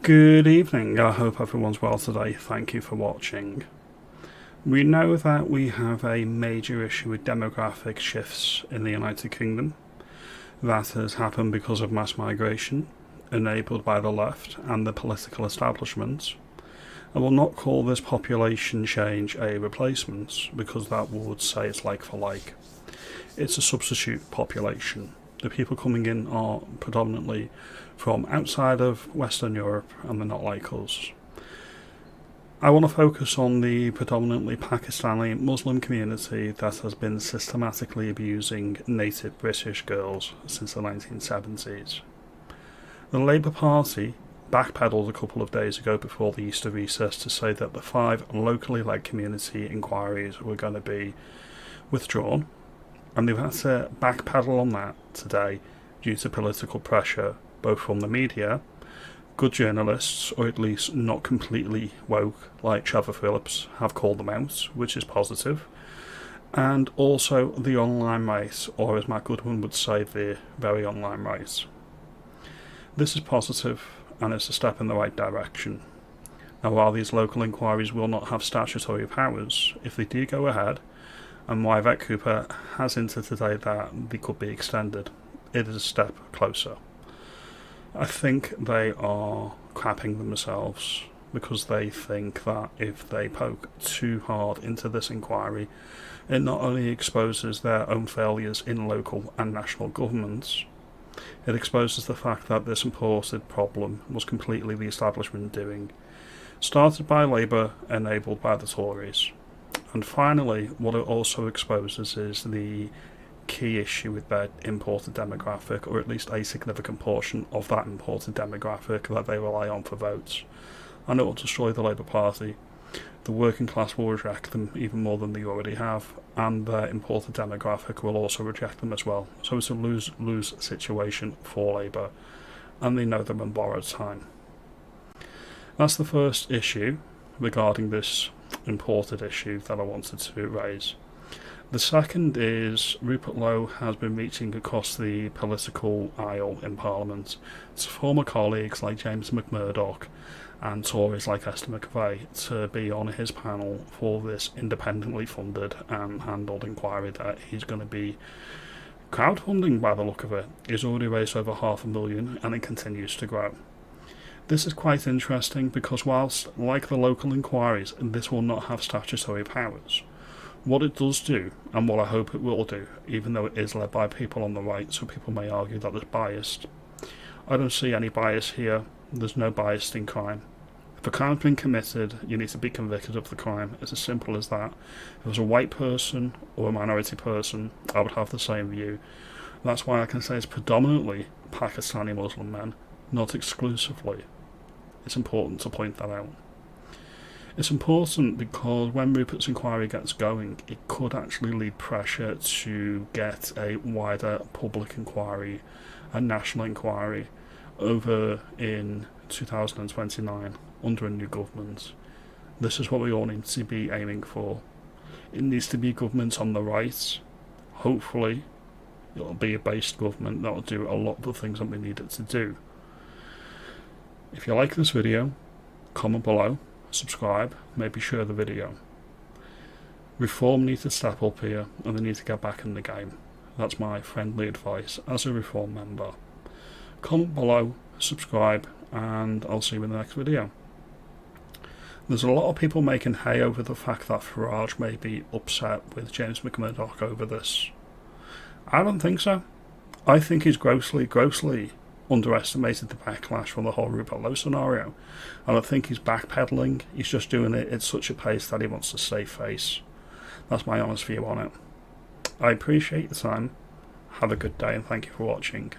Good evening, I hope everyone's well today. Thank you for watching. We know that we have a major issue with demographic shifts in the United Kingdom. That has happened because of mass migration, enabled by the left and the political establishment. I will not call this population change a replacement, because that would say it's like for like. It's a substitute population. The people coming in are predominantly from outside of Western Europe, and they're not like us. I want to focus on the predominantly Pakistani Muslim community that has been systematically abusing native British girls since the 1970s. The Labour Party backpedalled a couple of days ago before the Easter recess to say that the 5 locally led community inquiries were going to be withdrawn, and they've had to backpedal on that today due to political pressure, both from the media, good journalists, or at least not completely woke like Trevor Phillips, have called them out, which is positive, and also the online right, or as Matt Goodwin would say, the very online right. This is positive, and it's a step in the right direction. Now, while these local inquiries will not have statutory powers, if they do go ahead, and Yvette Cooper has hinted today that they could be extended, it is a step closer. I think they are crapping themselves, because they think that if they poke too hard into this inquiry, it not only exposes their own failures in local and national governments, it exposes the fact that this imported problem was completely the establishment doing, started by Labour, enabled by the Tories. And finally, what it also exposes is the key issue with their imported demographic, or at least a significant portion of that imported demographic that they rely on for votes. And it will destroy the Labour Party. The working class will reject them even more than they already have, and their imported demographic will also reject them as well. So it's a lose-lose situation for Labour, and they know they're on borrowed time. That's the first issue regarding this imported issue that I wanted to raise. The second is Rupert Lowe has been reaching across the political aisle in Parliament to former colleagues like James McMurdoch and Tories like Esther McVey to be on his panel for this independently funded and handled inquiry that he's going to be crowdfunding by the look of it. He's already raised over $500,000 and it continues to grow. This is quite interesting because whilst, like the local inquiries, this will not have statutory powers, what it does do, and what I hope it will do, even though it is led by people on the right, so people may argue that it's biased, I don't see any bias here. There's no bias in crime. If a crime's been committed, you need to be convicted of the crime. It's as simple as that. If it was a white person or a minority person, I would have the same view. That's why I can say it's predominantly Pakistani Muslim men, not exclusively. It's important to point that out. It's important because when Rupert's inquiry gets going, it could actually lead pressure to get a wider public inquiry, a national inquiry, over in 2029 under a new government. This is what we all need to be aiming for. It needs to be government on the right. Hopefully it'll be a based government that will do a lot of the things that we need it to do. If you like this video, comment below, subscribe, maybe share the video. Reform needs to step up here, and they need to get back in the game. That's my friendly advice as a Reform member. Comment below, subscribe, and I'll see you in the next video. There's a lot of people making hay over the fact that Farage may be upset with James McMurdoch over this. I don't think so. I think he's grossly underestimated the backlash from the whole Rupert Lowe scenario, and I think he's backpedaling. He's just doing it at such a pace that he wants to save face. That's my honest view on it. I appreciate the time. Have a good day, and thank you for watching.